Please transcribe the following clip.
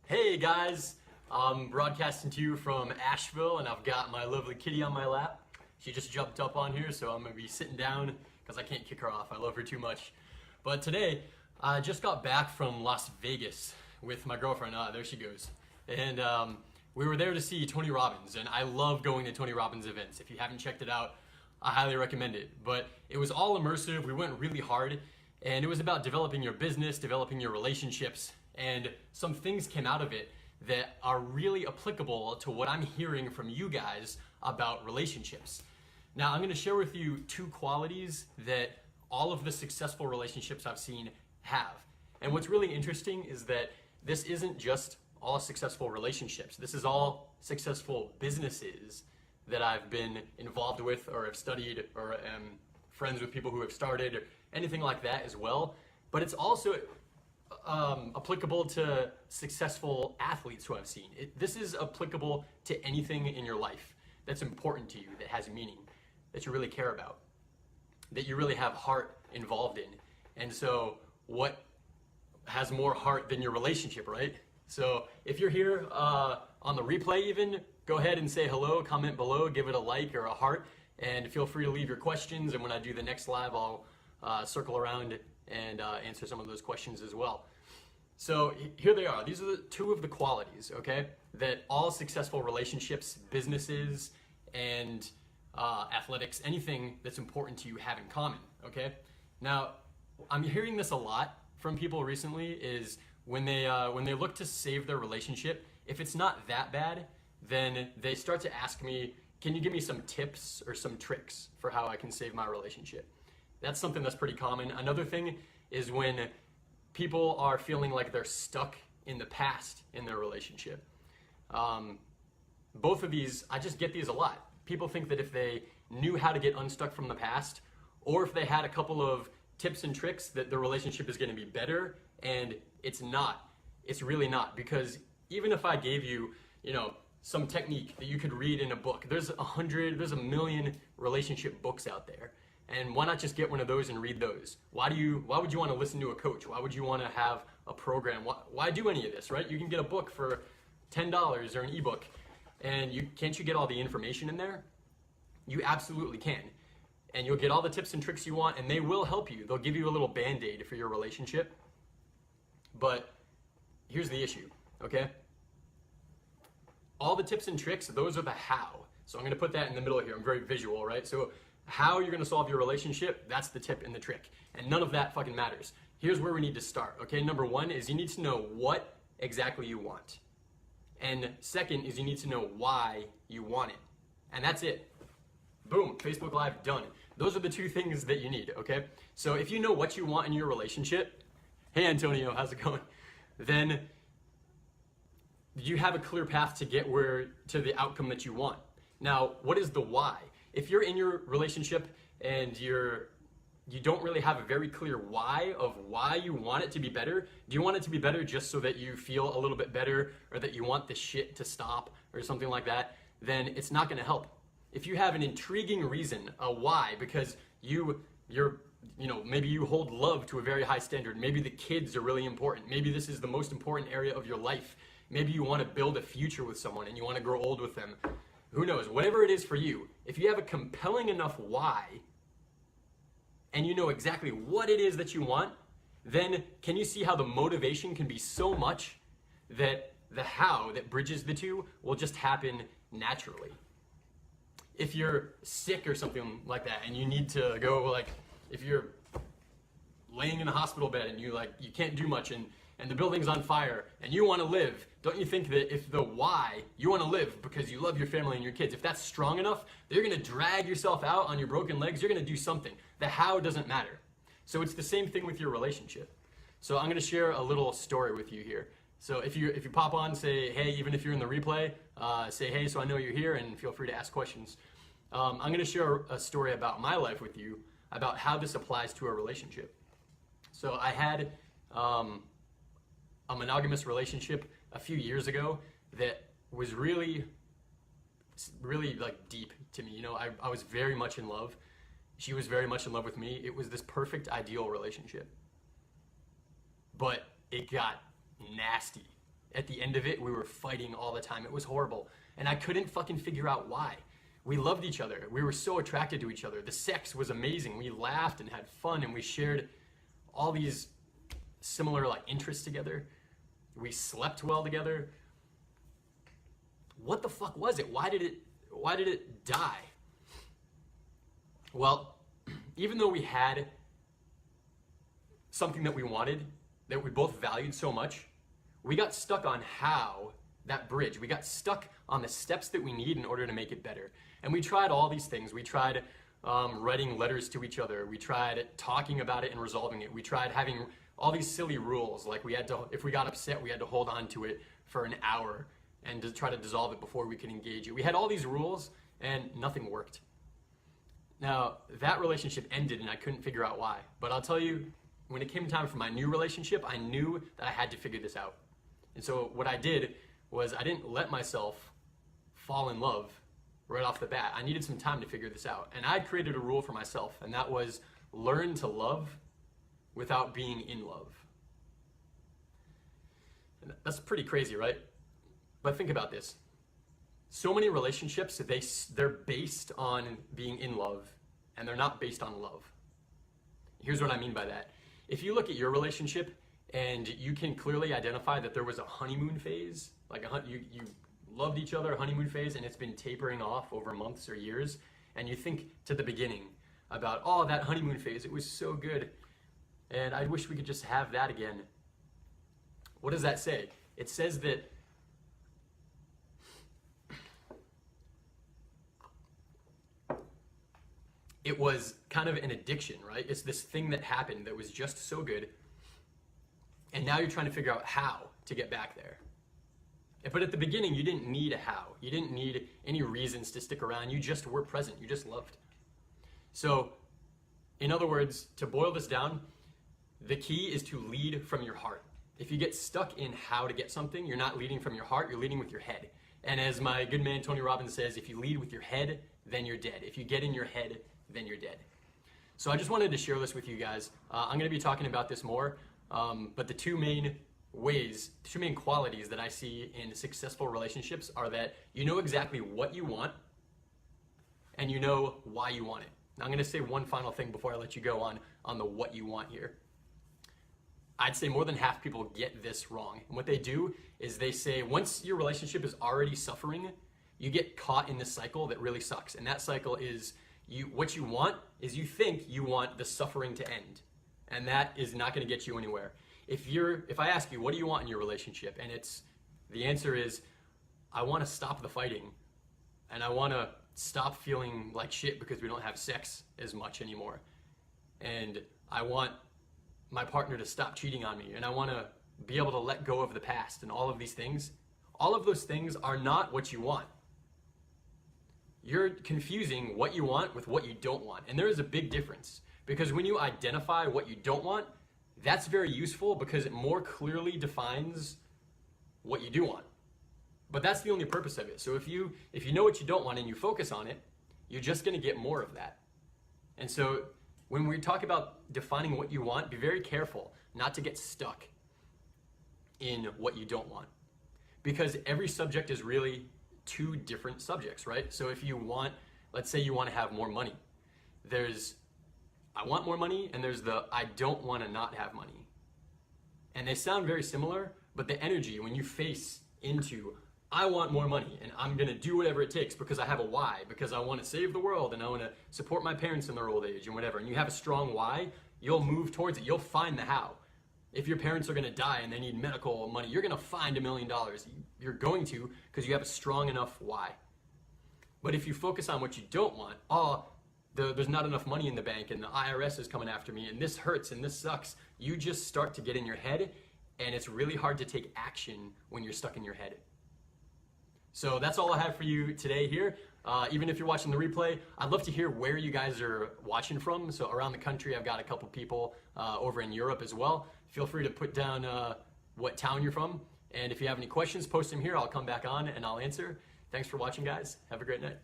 Hey guys, I'm broadcasting to you from Asheville and I've got my lovely kitty on my lap. She just jumped up on here, so I'm gonna be sitting down because I can't kick her off. I love her too much. But today, I just got back from Las Vegas with my girlfriend. There she goes. And we were there to see Tony Robbins, and I love going to Tony Robbins events. If you haven't checked it out, I highly recommend it. But it was all immersive. We went really hard, and it was about developing your business, developing your relationships, and some things came out of it that are really applicable to what I'm hearing from you guys about relationships. Now, I'm going to share with you two qualities that all of the successful relationships I've seen have. And what's really interesting is that this isn't just all successful relationships. This is all successful businesses that I've been involved with or have studied or am friends with people who have started or anything like that as well. But it's also applicable to successful athletes who I've seen. This is applicable to anything in your life that's important to you, that has meaning, that you really care about, that you really have heart involved in. And so what has more heart than your relationship, right? So if you're here on the replay even, go ahead and say hello, comment below, give it a like or a heart, and feel free to leave your questions. And when I do the next live, I'll circle around and answer some of those questions as well. So here they are. These are the two of the qualities, okay, that all successful relationships, businesses, and athletics, anything that's important to you have in common, okay? Now, I'm hearing this a lot from people recently is when they look to save their relationship, if it's not that bad, then they start to ask me, can you give me some tips or some tricks for how I can save my relationship? That's something that's pretty common. Another thing is when people are feeling like they're stuck in the past in their relationship. Both of these, I just get these a lot. People think that if they knew how to get unstuck from the past, or if they had a couple of tips and tricks, that the relationship is going to be better, and it's not. It's really not, because even if I gave you, some technique that you could read in a book, there's a million relationship books out there. And why not just get one of those and read those? Why would you want to listen to a coach? Why would you want to have a program? Why do any of this, right? You can get a book for $10 or an ebook, and can't you get all the information in there? You absolutely can. And you'll get all the tips and tricks you want, and they will help you. They'll give you a little band-aid for your relationship. But here's the issue, okay? All the tips and tricks, those are the how. So I'm going to put that in the middle here. I'm very visual, right? So how you're going to solve your relationship, that's the tip and the trick. And none of that fucking matters. Here's where we need to start, okay? Number one is you need to know what exactly you want. And second is you need to know why you want it. And that's it. Boom, Facebook Live, done. Those are the two things that you need, okay? So if you know what you want in your relationship, hey Antonio, how's it going? Then you have a clear path to get to the outcome that you want. Now, what is the why? If you're in your relationship and you don't really have a very clear why of why you want it to be better, do you want it to be better just so that you feel a little bit better or that you want the shit to stop or something like that, then it's not going to help. If you have an intriguing reason, a why, because maybe you hold love to a very high standard, maybe the kids are really important, maybe this is the most important area of your life, maybe you want to build a future with someone and you want to grow old with them. Who knows? Whatever it is for you, if you have a compelling enough why and you know exactly what it is that you want, then can you see how the motivation can be so much that the how that bridges the two will just happen naturally? If you're sick or something like that and you need to go, like if you're laying in a hospital bed and you can't do much and the building's on fire and you want to live, don't you think that if the why, you want to live because you love your family and your kids, if that's strong enough, that you're going to drag yourself out on your broken legs, you're going to do something. The how doesn't matter. So it's the same thing with your relationship. So I'm going to share a little story with you here. So if you pop on, say hey, even if you're in the replay, say hey so I know you're here, and feel free to ask questions. I'm going to share a story about my life with you about how this applies to a relationship. So I had a monogamous relationship a few years ago that was really like deep to me. I was very much in love. She was very much in love with me. It was this perfect, ideal relationship. But it got nasty. at the end of it, we were fighting all the time. It was horrible. And I couldn't fucking figure out why. We loved each other. We were so attracted to each other. The sex was amazing. We laughed and had fun, and we shared all these similar like interests together. We slept well together. What the fuck was it? Why did it die? Well, even though we had something that we wanted, that we both valued so much, we got stuck on how that bridge. We got stuck on the steps that we need in order to make it better. And we tried all these things. We tried writing letters to each other. We tried talking about it and resolving it. We tried having all these silly rules, like we had to, if we got upset, we had to hold on to it for an hour and to try to dissolve it before we could engage it. We had all these rules and nothing worked. Now, that relationship ended and I couldn't figure out why. But I'll tell you, when it came time for my new relationship, I knew that I had to figure this out. And so what I did was I didn't let myself fall in love right off the bat. I needed some time to figure this out. And I created a rule for myself, and that was learn to love without being in love. And that's pretty crazy, right? But think about this. So many relationships, they're based on being in love, and they're not based on love. Here's what I mean by that. If you look at your relationship and you can clearly identify that there was a honeymoon phase, like you loved each other, a honeymoon phase, and it's been tapering off over months or years, and you think to the beginning about, oh, that honeymoon phase, it was so good, and I wish we could just have that again. What does that say? It says that it was kind of an addiction, right? It's this thing that happened that was just so good, and now you're trying to figure out how to get back there. But at the beginning, you didn't need a how. You didn't need any reasons to stick around. You just were present. You just loved. So, in other words, to boil this down, the key is to lead from your heart. If you get stuck in how to get something, you're not leading from your heart, you're leading with your head. And as my good man Tony Robbins says, if you lead with your head, then you're dead. If you get in your head, then you're dead. So I just wanted to share this with you guys. I'm going to be talking about this more, but the two main qualities that I see in successful relationships are that you know exactly what you want and you know why you want it. Now I'm going to say one final thing before I let you go on the what you want here. I'd say more than half people get this wrong. And what they do is they say once your relationship is already suffering, you get caught in this cycle that really sucks. And that cycle is what you want is you think you want the suffering to end. And that is not going to get you anywhere. If I ask you, what do you want in your relationship? And the answer is, I want to stop the fighting. And I want to stop feeling like shit because we don't have sex as much anymore. And I want my partner to stop cheating on me. And I want to be able to let go of the past and all of these things. All of those things are not what you want. You're confusing what you want with what you don't want. And there is a big difference. Because when you identify what you don't want, that's very useful because it more clearly defines what you do want. But that's the only purpose of it. So if you know what you don't want and you focus on it, you're just going to get more of that. And so when we talk about defining what you want, be very careful not to get stuck in what you don't want. Because every subject is really two different subjects, right? So if you want, let's say you want to have more money. There's I want more money, and there's the I don't want to not have money. And they sound very similar, but the energy when you face into I want more money and I'm going to do whatever it takes because I have a why, because I want to save the world and I want to support my parents in their old age and whatever, and you have a strong why, you'll move towards it. You'll find the how. If your parents are going to die and they need medical money, you're going to find $1 million. You're going to because you have a strong enough why. But if you focus on what you don't want, there's not enough money in the bank and the IRS is coming after me and this hurts and this sucks, you just start to get in your head and it's really hard to take action when you're stuck in your head. So that's all I have for you today here. Even if you're watching the replay, I'd love to hear where you guys are watching from. So around the country, I've got a couple people over in Europe as well. Feel free to put down what town you're from. And if you have any questions, post them here. I'll come back on and I'll answer. Thanks for watching, guys. Have a great night.